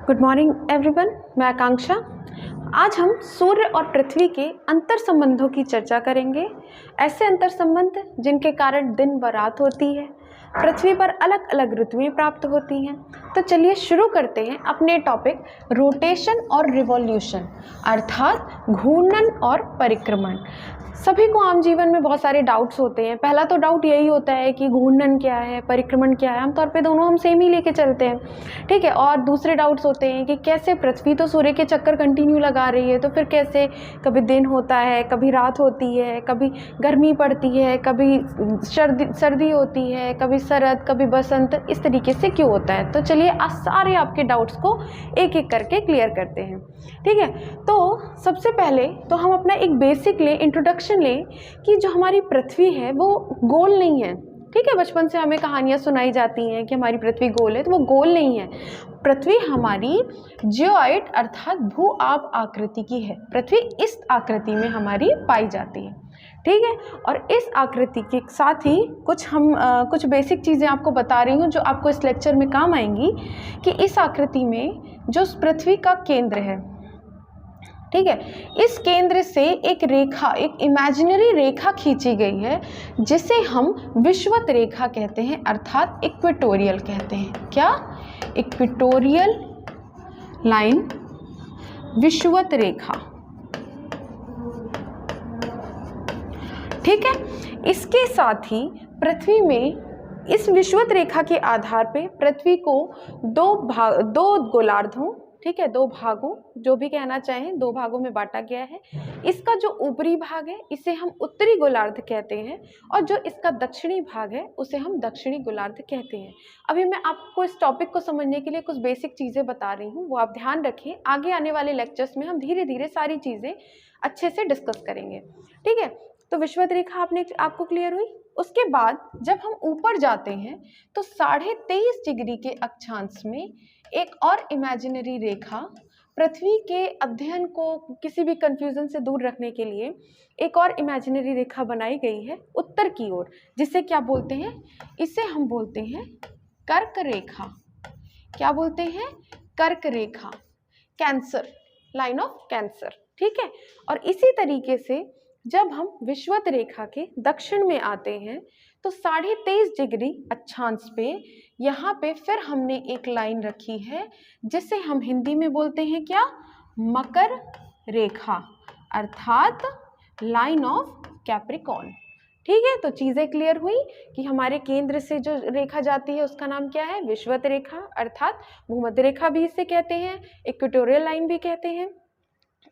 Good morning everyone, मैं आकांक्षा। आज हम सूर्य और पृथ्वी के अंतर संबंधों की चर्चा करेंगे। ऐसे अंतर संबंध जिनके कारण दिन व रात होती है, पृथ्वी पर अलग अलग ऋतुएं प्राप्त होती हैं। तो चलिए शुरू करते हैं अपने टॉपिक रोटेशन और रिवॉल्यूशन, अर्थात घूर्णन और परिक्रमण। सभी को आम जीवन में बहुत सारे डाउट्स होते हैं। पहला तो डाउट यही होता है कि घूर्णन क्या है, परिक्रमण क्या है। आमतौर पे दोनों हम सेम ही लेके चलते हैं, ठीक है। और दूसरे डाउट्स होते हैं कि कैसे पृथ्वी तो सूर्य के चक्कर कंटिन्यू लगा रही है, तो फिर कैसे कभी दिन होता है, कभी रात होती है, कभी गर्मी पड़ती है, कभी सर्दी होती है, कभी शरद, कभी बसंत, इस तरीके से क्यों होता है। तो चलिए आज सारे आपके डाउट्स को एक एक करके क्लियर करते हैं, ठीक है। तो सबसे पहले तो हम अपना एक बेसिक लें, इंट्रोडक्शन लें कि जो हमारी पृथ्वी है वो गोल नहीं है, ठीक है। बचपन से हमें कहानियाँ सुनाई जाती हैं कि हमारी पृथ्वी गोल है, तो वो गोल नहीं है। पृथ्वी हमारी जियोइड अर्थात भू आप आकृति की है। पृथ्वी इस आकृति में हमारी पाई जाती है, ठीक है। और इस आकृति के साथ ही कुछ बेसिक चीज़ें आपको बता रही हूँ जो आपको इस लेक्चर में काम आएंगी कि इस आकृति में जो पृथ्वी का केंद्र है, ठीक है, इस केंद्र से एक रेखा, एक इमेजिनरी रेखा खींची गई है जिसे हम विषुवत रेखा कहते हैं, अर्थात इक्वेटोरियल कहते हैं। क्या? इक्वेटोरियल लाइन, विषुवत रेखा, ठीक है। इसके साथ ही पृथ्वी में इस विषुवत रेखा के आधार पे पृथ्वी को दो गोलार्धों, ठीक है, दो भागों, जो भी कहना चाहें, दो भागों में बांटा गया है। इसका जो ऊपरी भाग है इसे हम उत्तरी गोलार्ध कहते हैं और जो इसका दक्षिणी भाग है उसे हम दक्षिणी गोलार्ध कहते हैं। अभी मैं आपको इस टॉपिक को समझने के लिए कुछ बेसिक चीज़ें बता रही हूँ, वो आप ध्यान रखें। आगे आने वाले लेक्चर्स में हम धीरे धीरे सारी चीज़ें अच्छे से डिस्कस करेंगे, ठीक है। तो विषुवत रेखा आपको क्लियर हुई। उसके बाद जब हम ऊपर जाते हैं तो 23.5 डिग्री के अक्षांश में एक और इमेजिनरी रेखा, पृथ्वी के अध्ययन को किसी भी कंफ्यूजन से दूर रखने के लिए एक और इमेजिनरी रेखा बनाई गई है उत्तर की ओर, जिसे क्या बोलते हैं? इसे हम बोलते हैं कर्क रेखा। क्या बोलते हैं? कर्क रेखा, कैंसर, लाइन ऑफ कैंसर, ठीक है। और इसी तरीके से जब हम विषुवत रेखा के दक्षिण में आते हैं तो 23.5 डिग्री अक्षांश पे यहाँ पे फिर हमने एक लाइन रखी है जिसे हम हिंदी में बोलते हैं क्या? मकर रेखा, अर्थात लाइन ऑफ कैप्रिकॉर्न, ठीक है। तो चीज़ें क्लियर हुई कि हमारे केंद्र से जो रेखा जाती है उसका नाम क्या है? विषुवत रेखा, अर्थात भूमध्य रेखा भी इसे कहते हैं, इक्वेटोरियल लाइन भी कहते हैं।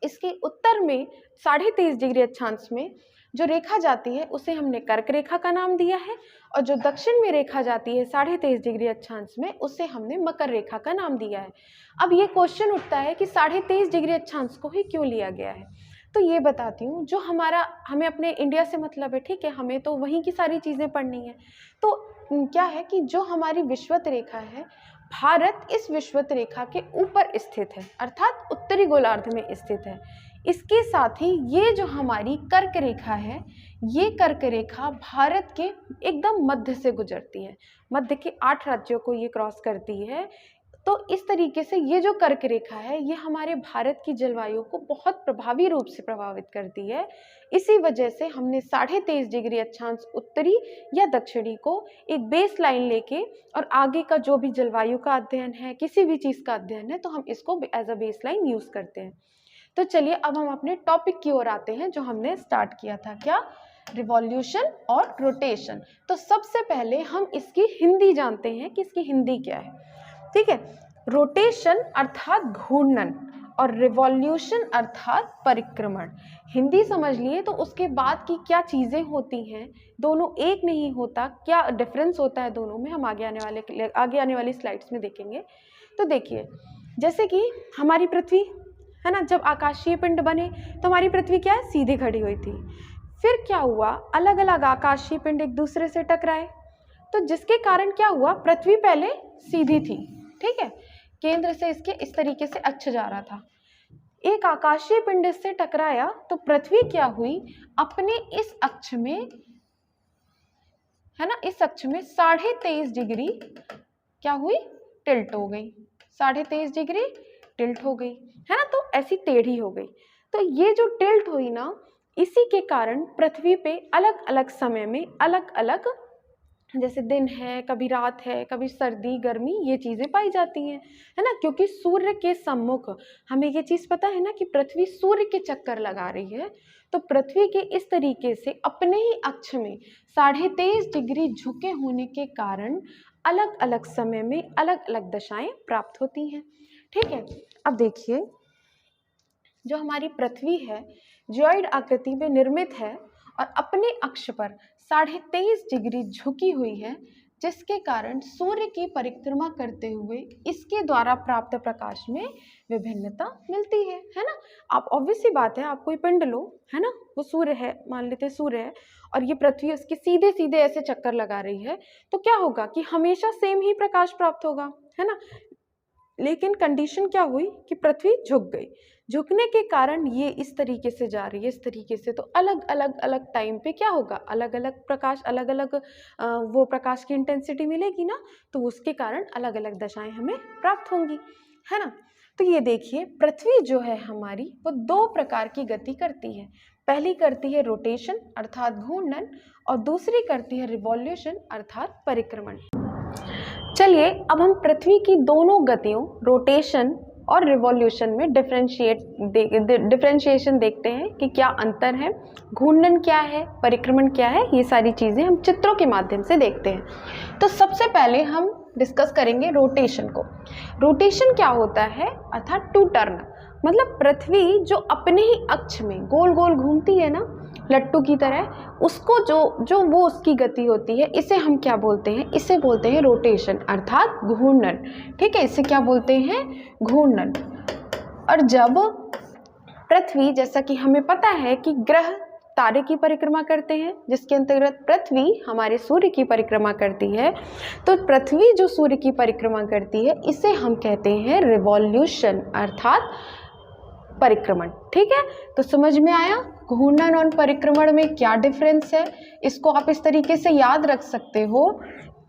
इसके उत्तर में 23.5 डिग्री अक्षांश में जो रेखा जाती है उसे हमने कर्क रेखा का नाम दिया है और जो दक्षिण में रेखा जाती है 23.5 डिग्री अक्षांश में उसे हमने मकर रेखा का नाम दिया है। अब ये क्वेश्चन उठता है कि 23.5 डिग्री अक्षांश को ही क्यों लिया गया है। तो ये बताती हूँ, जो हमें अपने इंडिया से मतलब है, ठीक है, हमें तो वहीं की सारी चीज़ें पढ़नी है। तो क्या है कि जो हमारी विषुवत रेखा है, भारत इस विषुवत रेखा के ऊपर स्थित है, अर्थात उत्तरी गोलार्ध में स्थित है। इसके साथ ही ये जो हमारी कर्क रेखा है, ये कर्क रेखा भारत के एकदम मध्य से गुजरती है, मध्य के 8 राज्यों को ये क्रॉस करती है। तो इस तरीके से ये जो कर्क रेखा है ये हमारे भारत की जलवायु को बहुत प्रभावी रूप से प्रभावित करती है। इसी वजह से हमने 23.5 डिग्री अक्षांश उत्तरी या दक्षिणी को एक बेस लाइन लेके और आगे का जो भी जलवायु का अध्ययन है, किसी भी चीज़ का अध्ययन है, तो हम इसको as a base line use करते हैं। तो चलिए अब हम अपने टॉपिक की ओर आते हैं जो हमने स्टार्ट किया था, क्या? रिवॉल्यूशन और रोटेशन। तो सबसे पहले हम इसकी हिंदी जानते हैं कि इसकी हिंदी क्या है, ठीक है। रोटेशन अर्थात घूर्णन और रिवॉल्यूशन अर्थात परिक्रमण। हिंदी समझ लिए तो उसके बाद की क्या चीज़ें होती हैं, दोनों एक नहीं होता, क्या डिफरेंस होता है दोनों में, हम आगे आने वाली स्लाइड्स में देखेंगे। तो देखिए, जैसे कि हमारी पृथ्वी है ना, जब आकाशीय पिंड बने तो हमारी पृथ्वी क्या है? सीधे खड़ी हुई थी। फिर क्या हुआ? अलग अलग आकाशीय पिंड एक दूसरे से टकराए, तो जिसके कारण क्या हुआ? पृथ्वी पहले सीधी थी, ठीक है, केंद्र से इसके इस तरीके से अक्ष जा रहा था। एक आकाशीय पिंड इससे टकराया तो पृथ्वी क्या हुई? अपने इस अक्ष में, है ना, इस अक्ष में 23.5 डिग्री क्या हुई? टिल्ट हो गई, 23.5 डिग्री टिल्ट हो गई, है ना, तो ऐसी टेढ़ी हो गई। तो ये जो टिल्ट हुई ना, इसी के कारण पृथ्वी पे अलग अलग समय में अलग अलग, जैसे दिन है, कभी रात है, कभी सर्दी गर्मी, ये चीज़ें पाई जाती हैं, है ना, क्योंकि सूर्य के सम्मुख हमें ये चीज़ पता है ना कि पृथ्वी सूर्य के चक्कर लगा रही है। तो पृथ्वी के इस तरीके से अपने ही अक्ष में 23.5 डिग्री झुके होने के कारण अलग अलग समय में अलग अलग दशाएं प्राप्त होती हैं। ठीक है, अब देखिए, जो हमारी पृथ्वी है जियोइड आकृति में निर्मित है और अपने अक्ष पर 23.5 डिग्री झुकी हुई है, जिसके कारण सूर्य की परिक्रमा करते हुए इसके द्वारा प्राप्त प्रकाश में विभिन्नता मिलती है ना। आप ऑब्वियस सी बात है, आप कोई पिंड लो, है ना, वो सूर्य है, मान लेते सूर्य है, और ये पृथ्वी उसके सीधे सीधे ऐसे चक्कर लगा रही है, तो क्या होगा कि हमेशा सेम ही प्रकाश प्राप्त होगा, है ना। लेकिन कंडीशन क्या हुई कि पृथ्वी झुक गई, झुकने के कारण ये इस तरीके से जा रही है, इस तरीके से, तो अलग अलग अलग टाइम पे क्या होगा, अलग अलग प्रकाश, अलग अलग वो प्रकाश की इंटेंसिटी मिलेगी ना, तो उसके कारण अलग अलग दशाएं हमें प्राप्त होंगी, है ना। तो ये देखिए, पृथ्वी जो है हमारी वो 2 प्रकार की गति करती है। पहली करती है रोटेशन अर्थात घूर्णन, और दूसरी करती है रिवॉल्यूशन अर्थात परिक्रमण। चलिए अब हम पृथ्वी की दोनों गतियों रोटेशन और रिवॉल्यूशन में डिफरेंशिएशन देखते हैं कि क्या अंतर है, घूर्णन क्या है, परिक्रमण क्या है, ये सारी चीज़ें हम चित्रों के माध्यम से देखते हैं। तो सबसे पहले हम डिस्कस करेंगे रोटेशन को। रोटेशन क्या होता है, अर्थात टू टर्न, मतलब पृथ्वी जो अपने ही अक्ष में गोल गोल घूमती है ना, लट्टू की तरह, उसको जो वो उसकी गति होती है, इसे हम क्या बोलते हैं, इसे बोलते हैं रोटेशन अर्थात घूर्णन। ठीक है, इसे क्या बोलते हैं, घूर्णन। और जब पृथ्वी, जैसा कि हमें पता है कि ग्रह तारे की परिक्रमा करते हैं, जिसके अंतर्गत पृथ्वी हमारे सूर्य की परिक्रमा करती है, तो पृथ्वी जो सूर्य की परिक्रमा करती है, इसे हम कहते हैं रिवॉल्यूशन अर्थात परिक्रमण। ठीक है, तो समझ में आया घूर्णन और परिक्रमण में क्या डिफरेंस है। इसको आप इस तरीके से याद रख सकते हो।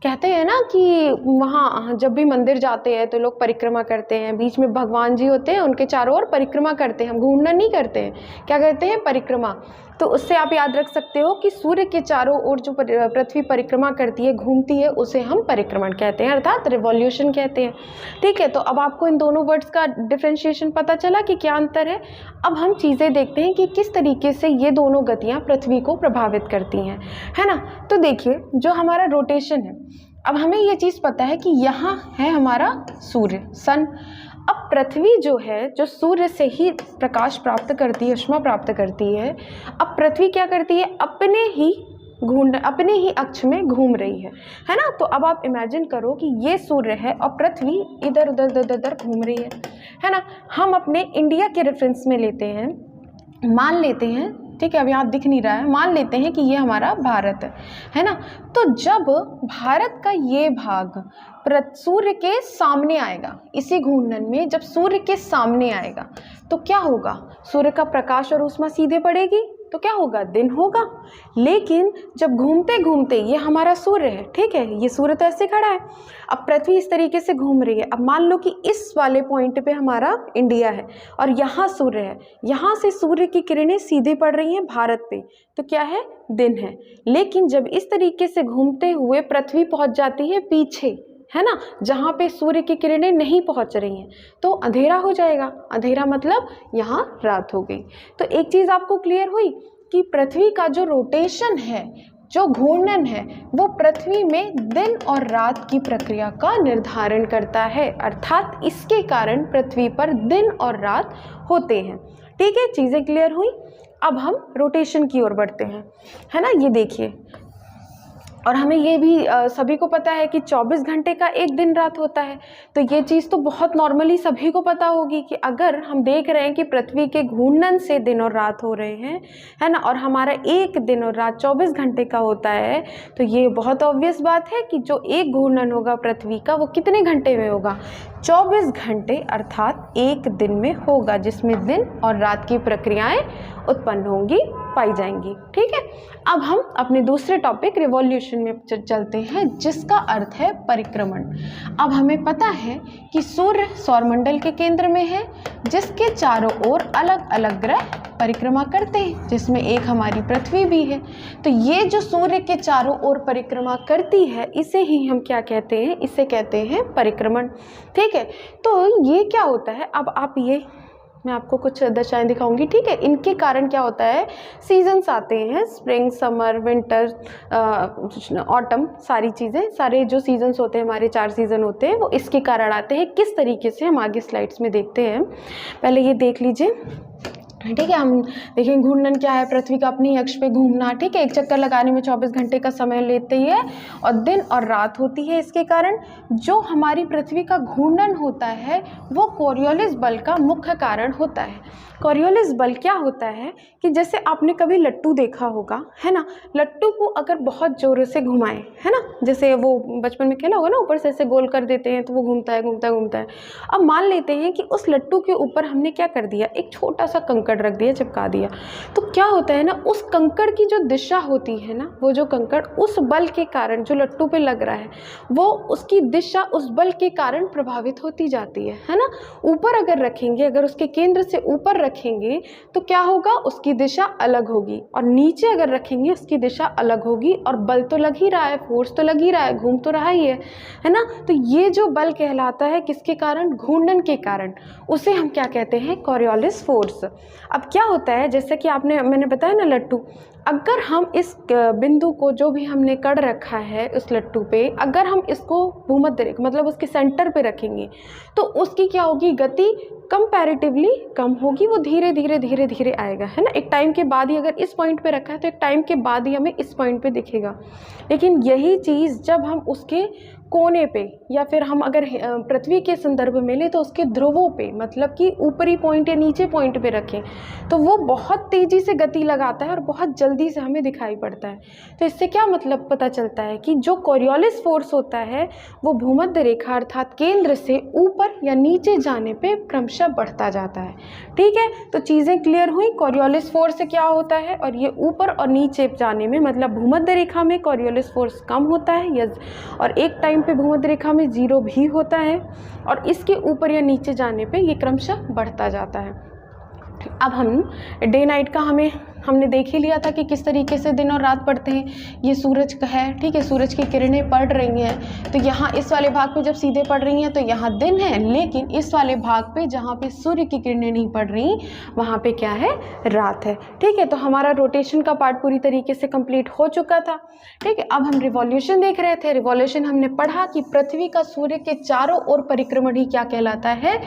कहते हैं ना कि वहाँ जब भी मंदिर जाते हैं तो लोग परिक्रमा करते हैं, बीच में भगवान जी होते हैं, उनके चारों ओर परिक्रमा करते हैं, हम घूर्णन नहीं करते हैं, क्या करते हैं, परिक्रमा। तो उससे आप याद रख सकते हो कि सूर्य के चारों ओर जो पृथ्वी परिक्रमा करती है, घूमती है, उसे हम परिक्रमण कहते हैं अर्थात रिवॉल्यूशन कहते हैं। ठीक है, तो अब आपको इन दोनों वर्ड्स का डिफरेंशिएशन पता चला कि क्या अंतर है। अब हम चीज़ें देखते हैं कि किस तरीके से ये दोनों गतियाँ पृथ्वी को प्रभावित करती हैं, है ना। तो देखिए, जो हमारा रोटेशन है, अब हमें ये चीज़ पता है कि यहाँ है हमारा सूर्य, सन। अब पृथ्वी जो है, जो सूर्य से ही प्रकाश प्राप्त करती है, ऊष्मा प्राप्त करती है, अब पृथ्वी क्या करती है, अपने ही अक्ष में घूम रही है ना। तो अब आप इमेजिन करो कि ये सूर्य है और पृथ्वी इधर उधर इधर उधर घूम रही है ना। हम अपने इंडिया के रेफरेंस में लेते हैं, मान लेते हैं, ठीक है, अब यहाँ दिख नहीं रहा है, मान लेते हैं कि ये हमारा भारत है ना। तो जब भारत का ये भाग सूर्य के सामने आएगा, इसी घूर्णन में जब सूर्य के सामने आएगा, तो क्या होगा, सूर्य का प्रकाश और ऊष्मा सीधे पड़ेगी, तो क्या होगा, दिन होगा। लेकिन जब घूमते घूमते, ये हमारा सूर्य है, ठीक है, ये सूर्य तो ऐसे खड़ा है, अब पृथ्वी इस तरीके से घूम रही है। अब मान लो कि इस वाले पॉइंट पे हमारा इंडिया है और यहाँ सूर्य है, यहाँ से सूर्य की किरणें सीधे पड़ रही हैं भारत पे, तो क्या है, दिन है। लेकिन जब इस तरीके से घूमते हुए पृथ्वी पहुँच जाती है पीछे, है ना, जहाँ पे सूर्य की किरणें नहीं पहुँच रही हैं, तो अंधेरा हो जाएगा। अंधेरा मतलब यहाँ रात हो गई। तो एक चीज़ आपको क्लियर हुई कि पृथ्वी का जो रोटेशन है, जो घूर्णन है, वो पृथ्वी में दिन और रात की प्रक्रिया का निर्धारण करता है, अर्थात इसके कारण पृथ्वी पर दिन और रात होते हैं। ठीक है, चीज़ें क्लियर हुई। अब हम रोटेशन की ओर बढ़ते हैं, है ना। ये देखिए, और हमें ये भी सभी को पता है कि 24 घंटे का एक दिन रात होता है। तो ये चीज़ तो बहुत नॉर्मली सभी को पता होगी कि अगर हम देख रहे हैं कि पृथ्वी के घूर्णन से दिन और रात हो रहे हैं, है ना, और हमारा एक दिन और रात 24 घंटे का होता है, तो ये बहुत ऑब्वियस बात है कि जो एक घूर्णन होगा पृथ्वी का, वो कितने घंटे में होगा, 24 घंटे अर्थात एक दिन में होगा, जिसमें दिन और रात की प्रक्रियाएँ उत्पन्न होंगी पाई जाएंगी। ठीक है, अब हम अपने दूसरे टॉपिक रिवॉल्यूशन में चलते हैं, जिसका अर्थ है परिक्रमण। अब हमें पता है कि सूर्य सौरमंडल के केंद्र में है, जिसके चारों ओर अलग अलग ग्रह परिक्रमा करते हैं, जिसमें एक हमारी पृथ्वी भी है। तो ये जो सूर्य के चारों ओर परिक्रमा करती है, इसे ही हम क्या कहते हैं, इसे कहते हैं परिक्रमण। ठीक है, तो ये क्या होता है, अब आप ये मैं आपको कुछ दशाएं दिखाऊंगी। ठीक है, इनके कारण क्या होता है, सीजन्स आते हैं, स्प्रिंग, समर, विंटर, ऑटम, सारी चीज़ें, सारे जो सीजन्स होते हैं, हमारे 4 सीज़न होते हैं, वो इसके कारण आते हैं। किस तरीके से हम आगे स्लाइड्स में देखते हैं, पहले ये देख लीजिए। ठीक है, हम देखें घूर्णन क्या है, पृथ्वी का अपनी अक्ष पे घूमना। ठीक है, एक चक्कर लगाने में 24 घंटे का समय लेती है और दिन और रात होती है। इसके कारण जो हमारी पृथ्वी का घूर्णन होता है वो कोरियोलिस बल का मुख्य कारण होता है। कोरियोलिस बल क्या होता है कि जैसे आपने कभी लट्टू देखा होगा, है ना, लट्टू को अगर बहुत ज़ोर से घुमाएं, है ना, जैसे वो बचपन में खेला होगा ना, ऊपर से ऐसे गोल कर देते हैं तो वो घूमता है घूमता है घूमता है। अब मान लेते हैं कि उस लट्टू के ऊपर हमने क्या कर दिया, एक छोटा सा कंकड़ रख दिया, चिपका दिया, तो क्या होता है ना, उस कंकड़ की जो दिशा होती है ना, वो जो कंकड़ उस बल के कारण जो लट्टू पे लग रहा है, वो उसकी दिशा उस बल के कारण प्रभावित होती जाती है ना। ऊपर अगर रखेंगे, अगर उसके केंद्र से ऊपर रखेंगे तो क्या होगा, उसकी दिशा अलग होगी, और नीचे अगर रखेंगे उसकी दिशा अलग होगी, और बल तो लग ही रहा है, फोर्स तो लग ही रहा है, घूम तो रहा ही है ना। तो ये जो बल कहलाता है किसके कारण, घूर्णन के कारण, उसे हम क्या कहते हैं, कोरियोलिस फोर्स। अब क्या होता है, जैसे कि मैंने बताया ना लट्टू, अगर हम इस बिंदु को, जो भी हमने कड़ रखा है उस लट्टू पे, अगर हम इसको भूमध्य रेखा मतलब उसके सेंटर पे रखेंगे तो उसकी क्या होगी, गति कंपैरेटिवली कम होगी, वो धीरे धीरे धीरे धीरे आएगा, है ना। एक टाइम के बाद ही अगर इस पॉइंट पे रखा है तो एक टाइम के बाद ही हमें इस पॉइंट पे दिखेगा। लेकिन यही चीज़ जब हम उसके कोने पे, या फिर हम अगर पृथ्वी के संदर्भ में लें तो उसके ध्रुवों पे, मतलब कि ऊपरी पॉइंट या नीचे पॉइंट पे रखें, तो वो बहुत तेज़ी से गति लगाता है और बहुत जल्दी से हमें दिखाई पड़ता है। तो इससे क्या मतलब पता चलता है कि जो कोरियोलिस फोर्स होता है वो भूमध्य रेखा अर्थात केंद्र से ऊपर या नीचे जाने पे क्रमशः बढ़ता जाता है। ठीक है, तो चीज़ें क्लियर हुई, कोरियोलिस फोर्स से क्या होता है, और ये ऊपर और नीचे जाने में, मतलब भूमध्य रेखा में कोरियोलिस फोर्स कम होता है, और एक टाइम पे भूमध्य रेखा में 0 भी होता है, और इसके ऊपर या नीचे जाने पे ये क्रमशः बढ़ता जाता है। अब हम डे नाइट का हमने देख ही लिया था कि किस तरीके से दिन और रात पड़ते हैं। ये सूरज का है, ठीक है, सूरज की किरणें पड़ रही हैं, तो यहाँ इस वाले भाग पे जब सीधे पड़ रही हैं तो यहाँ दिन है, लेकिन इस वाले भाग पे जहाँ पे सूर्य की किरणें नहीं पड़ रही वहाँ पे क्या है, रात है। ठीक है, तो हमारा रोटेशन का पार्ट पूरी तरीके से कंप्लीट हो चुका था। ठीक है, अब हम रिवॉल्यूशन देख रहे थे। रिवॉल्यूशन हमने पढ़ा कि पृथ्वी का सूर्य के चारों ओर परिक्रमण ही क्या कहलाता है,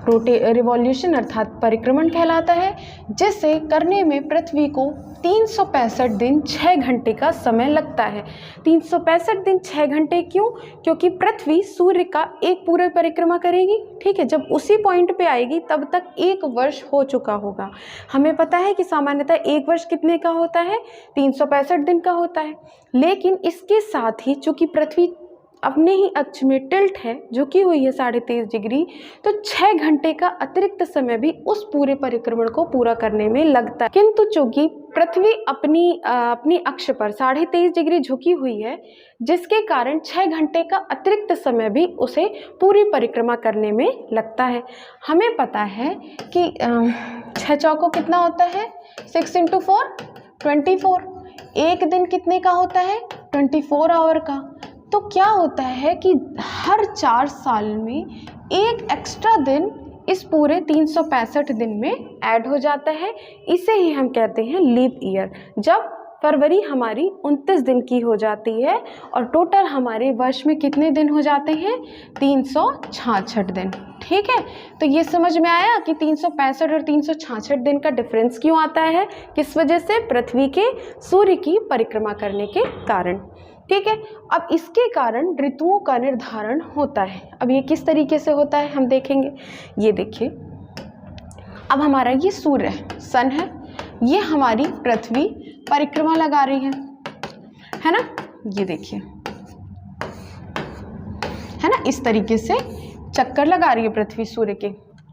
रिवॉल्यूशन अर्थात परिक्रमण कहलाता है, जिसे करने में पृथ्वी को 365 दिन 6 घंटे का समय लगता है। 365 दिन 6 घंटे क्यों? क्योंकि पृथ्वी सूर्य का एक पूरे परिक्रमा करेगी। ठीक है, जब उसी पॉइंट पे आएगी तब तक 1 वर्ष हो चुका होगा। हमें पता है कि सामान्यतः 1 वर्ष कितने का होता है, 365 दिन का होता है, लेकिन इसके साथ ही चूंकि पृथ्वी अपने ही अक्ष में टिल्ट है, झुकी हुई है 23.5 डिग्री, तो 6 घंटे का अतिरिक्त समय भी उस पूरे परिक्रमण को पूरा करने में लगता है। किंतु चूंकि पृथ्वी अपनी अक्ष पर 23.5 डिग्री झुकी हुई है, जिसके कारण 6 घंटे का अतिरिक्त समय भी उसे पूरी परिक्रमा करने में लगता है। हमें पता है कि 6 चौकों कितना होता है, 6 × 4 24। एक दिन कितने का होता है, 24 आवर का। तो क्या होता है कि हर 4 साल में एक एक्स्ट्रा दिन इस पूरे 365 दिन में ऐड हो जाता है। इसे ही हम कहते हैं लीप ईयर। जब फरवरी हमारी 29 दिन की हो जाती है और टोटल हमारे वर्ष में कितने दिन हो जाते हैं, 366 दिन। ठीक है, तो ये समझ में आया कि 365 और 366 दिन का डिफरेंस क्यों आता है, किस वजह से, पृथ्वी के सूर्य की परिक्रमा करने के कारण। ठीक है, अब इसके कारण ऋतुओं का निर्धारण होता है। अब ये किस तरीके से होता है हम देखेंगे। ये देखिए, अब हमारा ये सूर्य है, सन है, ये हमारी पृथ्वी परिक्रमा लगा रही है ना, ये देखिए, है ना, इस तरीके से चक्कर लगा रही है पृथ्वी सूर्य के।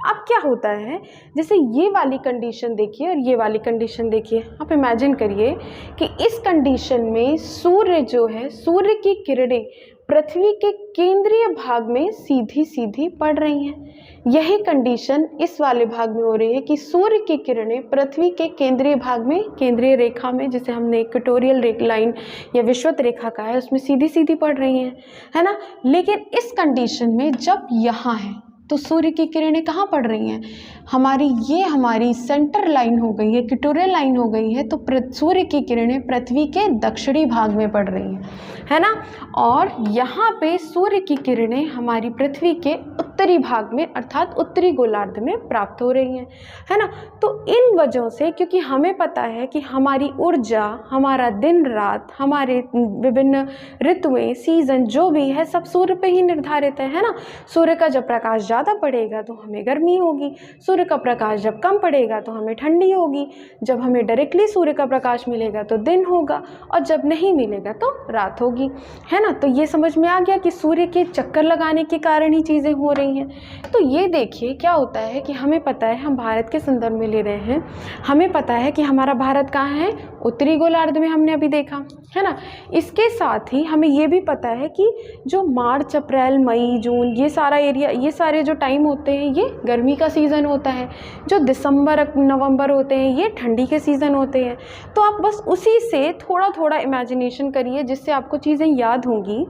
अब क्या होता है, जैसे ये वाली कंडीशन देखिए और ये वाली कंडीशन देखिए, आप इमेजिन करिए कि इस कंडीशन में सूर्य जो है, सूर्य की किरणें पृथ्वी के केंद्रीय भाग में सीधी सीधी पड़ रही हैं। यही कंडीशन इस वाले भाग में हो रही है कि सूर्य की किरणें पृथ्वी के केंद्रीय भाग में, केंद्रीय रेखा में, जिसे हमने इक्वेटोरियल लाइन या विषुवत रेखा कहा है, उसमें सीधी सीधी पड़ रही हैं, है ना। लेकिन इस कंडीशन में जब यहाँ है तो सूर्य की किरणें कहाँ पड़ रही हैं, हमारी सेंटर लाइन हो गई है, इक्वेटोरियल लाइन हो गई है, तो सूर्य की किरणें पृथ्वी के दक्षिणी भाग में पड़ रही हैं, है ना। और यहाँ पे सूर्य की किरणें हमारी पृथ्वी के उत्तरी भाग में अर्थात उत्तरी गोलार्ध में प्राप्त हो रही हैं, है ना। तो इन वजहों से, क्योंकि हमें पता है कि हमारी ऊर्जा, हमारा दिन रात, हमारे विभिन्न ऋतुएं, सीजन जो भी है, सब सूर्य पे ही निर्धारित है ना। सूर्य का जब प्रकाश ज़्यादा पड़ेगा तो हमें गर्मी होगी, सूर्य का प्रकाश जब कम पड़ेगा तो हमें ठंडी होगी, जब हमें डायरेक्टली सूर्य का प्रकाश मिलेगा तो दिन होगा, और जब नहीं मिलेगा तो रात होगी, है ना। तो ये समझ में आ गया कि सूर्य के चक्कर लगाने के कारण ही चीज़ें हो रही हैं। तो ये देखिए क्या होता है कि हमें पता है, हम भारत के संदर्भ में ले रहे हैं, हमें पता है कि हमारा भारत कहाँ है, उत्तरी गोलार्ध में, हमने अभी देखा, है ना। इसके साथ ही हमें ये भी पता है कि जो मार्च, अप्रैल, मई, जून, ये सारा एरिया, ये सारे जो टाइम होते हैं ये गर्मी का सीज़न होता है, जो दिसंबर नवंबर होते हैं ये ठंडी के सीज़न होते हैं। तो आप बस उसी से थोड़ा थोड़ा इमेजिनेशन करिए जिससे आपको चीज़ें याद होंगी।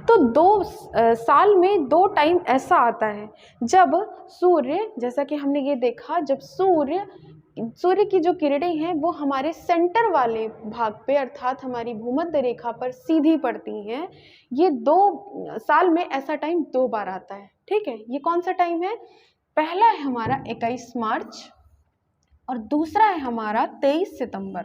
तो साल में 2 टाइम ऐसा आता है जब सूर्य, जैसा कि हमने ये देखा, जब सूर्य की जो किरणें हैं वो हमारे सेंटर वाले भाग पे अर्थात हमारी भूमध्य रेखा पर सीधी पड़ती हैं। ये 2 साल में ऐसा टाइम 2 बार आता है, ठीक है। ये कौन सा टाइम है, पहला है हमारा 21 मार्च और दूसरा है हमारा 23 सितंबर,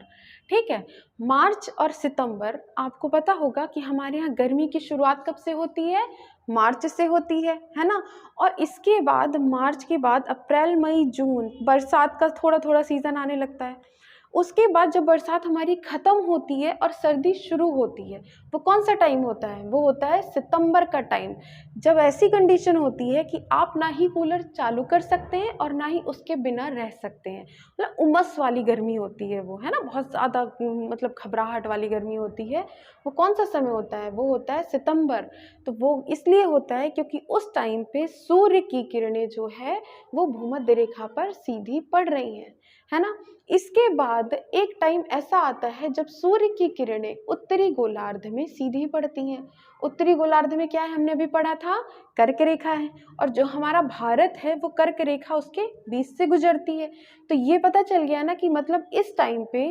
ठीक है। मार्च और सितंबर, आपको पता होगा कि हमारे यहाँ गर्मी की शुरुआत कब से होती है, मार्च से होती है ना। और इसके बाद, मार्च के बाद अप्रैल, मई, जून बरसात का थोड़ा थोड़ा सीज़न आने लगता है। उसके बाद जब बरसात हमारी ख़त्म होती है और सर्दी शुरू होती है, वो कौन सा टाइम होता है, वो होता है सितंबर का टाइम, जब ऐसी कंडीशन होती है कि आप ना ही कूलर चालू कर सकते हैं और ना ही उसके बिना रह सकते हैं। मतलब उमस वाली गर्मी होती है वो, है ना, बहुत ज़्यादा मतलब घबराहट वाली गर्मी होती है। वो कौन सा समय होता है, वो होता है सितंबर। तो वो इसलिए होता है क्योंकि उस टाइम पे सूर्य की किरणें जो है वो भूमध्य रेखा पर सीधी पड़ रही हैं, है ना। इसके बाद एक टाइम ऐसा आता है जब सूर्य की किरणें उत्तरी गोलार्ध में सीधी पड़ती हैं। उत्तरी गोलार्ध में क्या है, हमने अभी पढ़ा था, कर्क रेखा है, और जो हमारा भारत है वो कर्क रेखा उसके बीच से गुजरती है। तो ये पता चल गया ना कि मतलब इस टाइम पे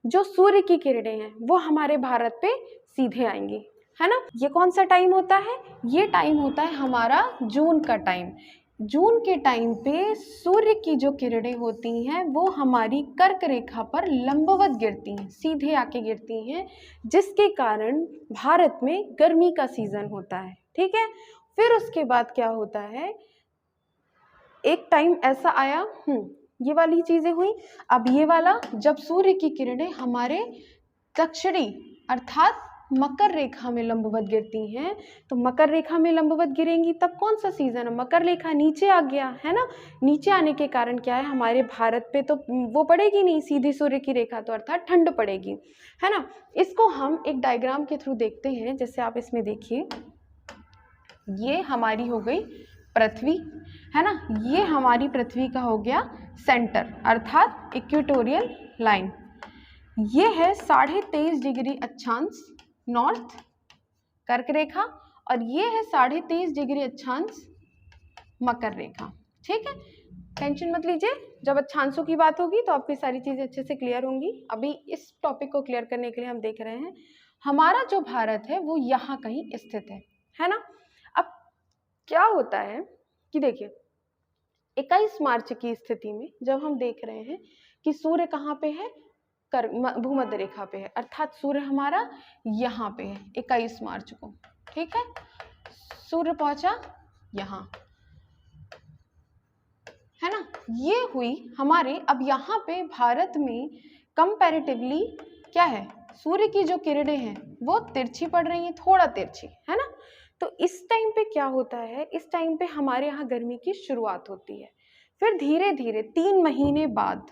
जो सूर्य की किरणें हैं वो हमारे भारत पे सीधे आएंगी, है ना। ये कौन सा टाइम होता है, ये टाइम होता है हमारा जून का टाइम। जून के टाइम पे सूर्य की जो किरणें होती हैं वो हमारी कर्क रेखा पर लंबवत गिरती हैं, सीधे आके गिरती हैं, जिसके कारण भारत में गर्मी का सीजन होता है, ठीक है। फिर उसके बाद क्या होता है, एक टाइम ऐसा आया, ये वाली चीजें हुई। अब ये वाला, जब सूर्य की किरणें हमारे दक्षिणी अर्थात मकर रेखा में लंबवत गिरती हैं, तो मकर रेखा में लंबवत गिरेंगी तब कौन सा सीजन है, मकर रेखा नीचे आ गया, है ना। नीचे आने के कारण क्या है, हमारे भारत पे तो वो पड़ेगी नहीं सीधी सूर्य की रेखा, तो अर्थात ठंड पड़ेगी, है ना। इसको हम एक डायग्राम के थ्रू देखते हैं। जैसे आप इसमें देखिए, ये हमारी हो गई पृथ्वी, है ना। ये हमारी पृथ्वी का हो गया सेंटर अर्थात इक्वेटोरियल लाइन। ये है 23.5 डिग्री अक्षांश नॉर्थ कर्क रेखा, और ये है 23.5 डिग्री अक्षांश मकर रेखा, ठीक है। टेंशन मत लीजिए, जब अक्षांशों की बात होगी तो आपकी सारी चीजें अच्छे से क्लियर होंगी। अभी इस टॉपिक को क्लियर करने के लिए हम देख रहे हैं हमारा जो भारत है वो यहाँ कहीं स्थित है ना। अब क्या होता है कि देखिए 21 मार्च की स्थिति में जब हम देख रहे हैं कि सूर्य कहाँ पे है, भूमध्य रेखा पे है, अर्थात सूर्य हमारा यहाँ पे है 21 मार्च को, ठीक है। सूर्य पहुंचा यहाँ, है ना। ये हुई हमारे, अब यहाँ पे भारत में कंपैरेटिवली क्या है, सूर्य की जो किरणें हैं वो तिरछी पड़ रही हैं, थोड़ा तिरछी, है ना। तो इस टाइम पे क्या होता है, इस टाइम पे हमारे यहाँ गर्मी की शुरुआत होती है। फिर धीरे धीरे 3 महीने बाद,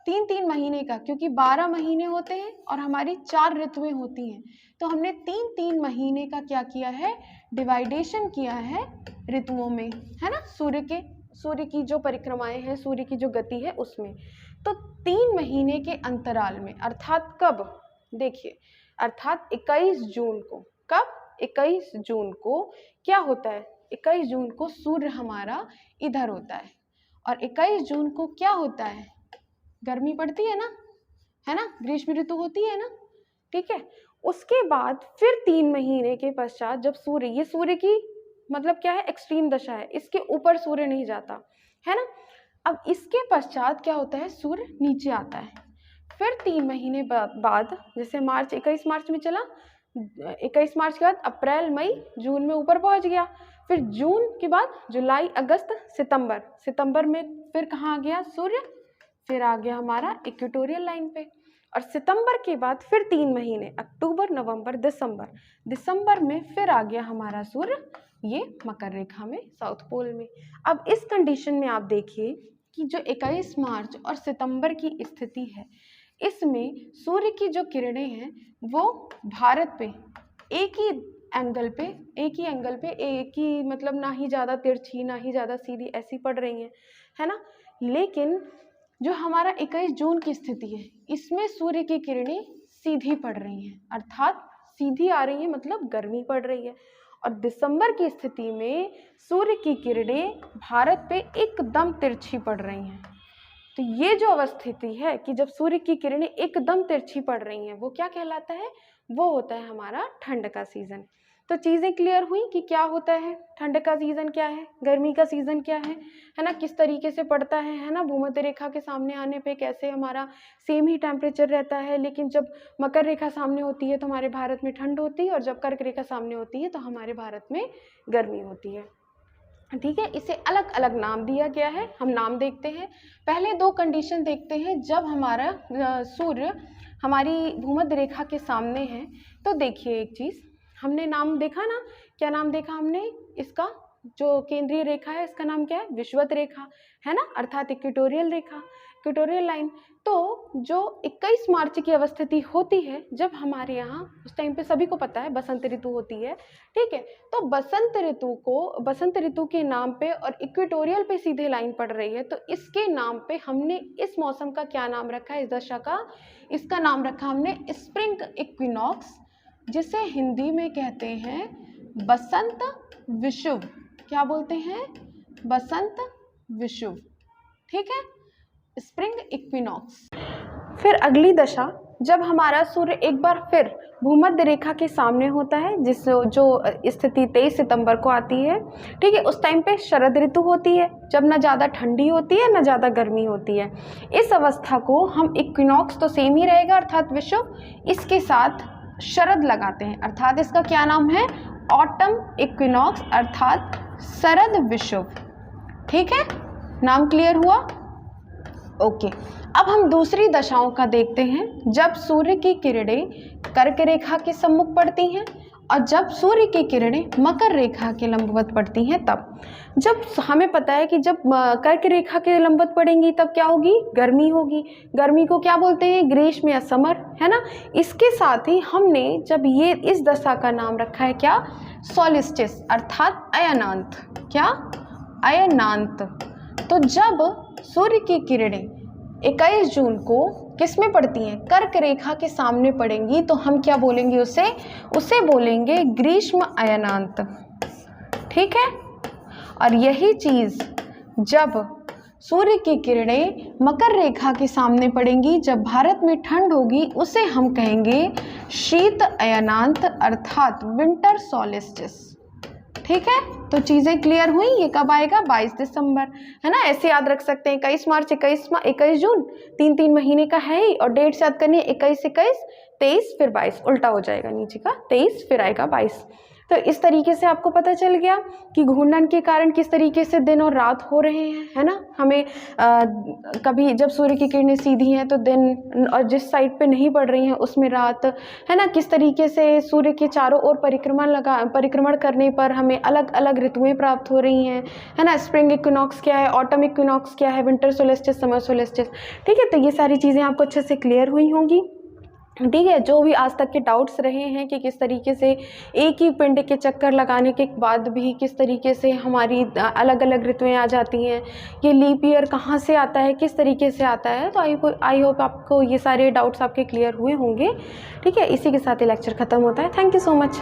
3 महीने का, क्योंकि 12 महीने होते हैं और हमारी 4 ऋतुएं होती हैं, तो हमने 3 महीने का क्या किया है, डिवाइडेशन किया है ऋतुओं में, है ना, सूर्य की जो परिक्रमाएं हैं, सूर्य की जो गति है उसमें। तो 3 महीने के अंतराल में, अर्थात कब, देखिए, अर्थात 21 जून को, कब, 21 जून को क्या होता है, 21 जून को सूर्य हमारा इधर होता है, और 21 जून को क्या होता है, गर्मी पड़ती है ना, ग्रीष्म ऋतु होती है ना, ठीक है। उसके बाद फिर 3 महीने के पश्चात जब सूर्य, ये सूर्य की मतलब क्या है, एक्सट्रीम दशा है, इसके ऊपर सूर्य नहीं जाता है ना। अब इसके पश्चात क्या होता है, सूर्य नीचे आता है। फिर 3 महीने बाद, जैसे मार्च, 21 मार्च में चला, 21 मार्च के बाद अप्रैल मई जून में ऊपर पहुंच गया, फिर जून के बाद जुलाई अगस्त सितंबर में फिर कहाँ आ गया सूर्य, फिर आ गया हमारा इक्वेटोरियल लाइन पे, और सितंबर के बाद फिर 3 महीने, अक्टूबर नवंबर दिसंबर में फिर आ गया हमारा सूर्य ये मकर रेखा में, साउथ पोल में। अब इस कंडीशन में आप देखिए कि जो 21 मार्च और सितंबर की स्थिति है, इसमें सूर्य की जो किरणें हैं वो भारत पे एक ही एंगल पे, एक ही मतलब ना ही ज़्यादा तिरछी ना ही ज़्यादा सीधी ऐसी पड़ रही हैं, है ना। लेकिन जो हमारा 21 जून की स्थिति है, इसमें सूर्य की किरणें सीधी पड़ रही हैं, अर्थात सीधी आ रही है, मतलब गर्मी पड़ रही है। और दिसंबर की स्थिति में सूर्य की किरणें भारत पे एकदम तिरछी पड़ रही हैं। तो ये जो अवस्थिति है कि जब सूर्य की किरणें एकदम तिरछी पड़ रही हैं, वो क्या कहलाता है, वो होता है हमारा ठंड का सीज़न। तो चीज़ें क्लियर हुई कि क्या होता है, ठंड का सीज़न क्या है, गर्मी का सीज़न क्या है ना, किस तरीके से पड़ता है ना, भूमध्य रेखा के सामने आने पे कैसे हमारा सेम ही टेम्परेचर रहता है, लेकिन जब मकर रेखा सामने होती है तो हमारे भारत में ठंड होती है, और जब कर्क रेखा सामने होती है तो हमारे भारत में गर्मी होती है, ठीक है। इसे अलग अलग नाम दिया गया है, हम नाम देखते हैं। पहले 2 कंडीशन देखते हैं, जब हमारा सूर्य हमारी भूमध्य रेखा के सामने है, तो देखिए एक चीज़ हमने नाम देखा ना, क्या नाम देखा हमने, इसका जो केंद्रीय रेखा है इसका नाम क्या है, विषुवत रेखा, है ना, अर्थात इक्वेटोरियल रेखा, इक्वेटोरियल लाइन। तो जो 21 मार्च की अवस्थिति होती है, जब हमारे यहाँ उस टाइम पे सभी को पता है बसंत ऋतु होती है, ठीक है। तो बसंत ऋतु के नाम पे और इक्वेटोरियल पे सीधे लाइन पड़ रही है, तो इसके नाम पे हमने इस मौसम का क्या नाम रखा है, इस दशा का, इसका नाम रखा हमने स्प्रिंग इक्विनॉक्स, जिसे हिंदी में कहते हैं बसंत विषुव। क्या बोलते हैं, बसंत विषुव, ठीक है, स्प्रिंग इक्विनॉक्स। फिर अगली दशा, जब हमारा सूर्य एक बार फिर भूमध्य रेखा के सामने होता है, जिस जो स्थिति 23 सितंबर को आती है, ठीक है, उस टाइम पे शरद ऋतु होती है, जब ना ज़्यादा ठंडी होती है ना ज़्यादा गर्मी होती है। इस अवस्था को हम इक्विनॉक्स तो सेम ही रहेगा, अर्थात विषुव, इसके साथ शरद लगाते हैं, अर्थात इसका क्या नाम है, ऑटम इक्विनॉक्स, अर्थात शरद विषुव, ठीक है, नाम क्लियर हुआ, ओके। अब हम दूसरी दशाओं का देखते हैं, जब सूर्य की किरणें कर्क रेखा के सम्मुख पड़ती हैं और जब सूर्य की किरणें मकर रेखा के लंबवत पड़ती हैं, तब जब हमें पता है कि जब कर्क रेखा के लंबवत पड़ेंगी तब क्या होगी, गर्मी होगी। गर्मी को क्या बोलते हैं, ग्रीष्म या समर, है ना। इसके साथ ही हमने जब ये इस दशा का नाम रखा है क्या, सॉलिस्टिस, अर्थात अयनांत, क्या, अयनांत। तो जब सूर्य की किरणें 21 जून को किस में पड़ती हैं, कर्क रेखा के सामने पड़ेंगी, तो हम क्या बोलेंगे उसे बोलेंगे ग्रीष्म अयनांत, ठीक है। और यही चीज़ जब सूर्य की किरणें मकर रेखा के सामने पड़ेंगी, जब भारत में ठंड होगी, उसे हम कहेंगे शीत अयनांत, अर्थात विंटर सॉलिस्टिस, ठीक है। तो चीज़ें क्लियर हुई, ये कब आएगा, 22 दिसंबर, है ना। ऐसे याद रख सकते हैं, 21 मार्च 21 जून, 3 महीने का है ही, और डेट्स याद करनी है, 21 23 फिर 22, उल्टा हो जाएगा नीचे का, 23 फिर आएगा 22, तो इस तरीके से आपको पता चल गया कि घूर्णन के कारण किस तरीके से दिन और रात हो रहे हैं, है ना। हमें कभी जब सूर्य की किरणें सीधी हैं तो दिन, और जिस साइड पे नहीं पड़ रही हैं उसमें रात, है ना। किस तरीके से सूर्य के चारों ओर परिक्रमण करने पर हमें अलग अलग ऋतुएं प्राप्त हो रही हैं, है ना। स्प्रिंग इक्विनॉक्स क्या है, ऑटम इक्विनॉक्स क्या है, विंटर सोलेस्टिस, समर सोलेस्टिस, ठीक है। तो ये सारी चीज़ें आपको अच्छे से क्लियर हुई होंगी, ठीक है। जो भी आज तक के डाउट्स रहे हैं कि किस तरीके से एक ही पिंड के चक्कर लगाने के बाद भी किस तरीके से हमारी अलग अलग ऋतुएं आ जाती हैं, ये लीप ईयर कहाँ से आता है, किस तरीके से आता है, तो आई होप आपको ये सारे डाउट्स आपके क्लियर हुए होंगे, ठीक है। इसी के साथ ये लेक्चर ख़त्म होता है। Thank you so much.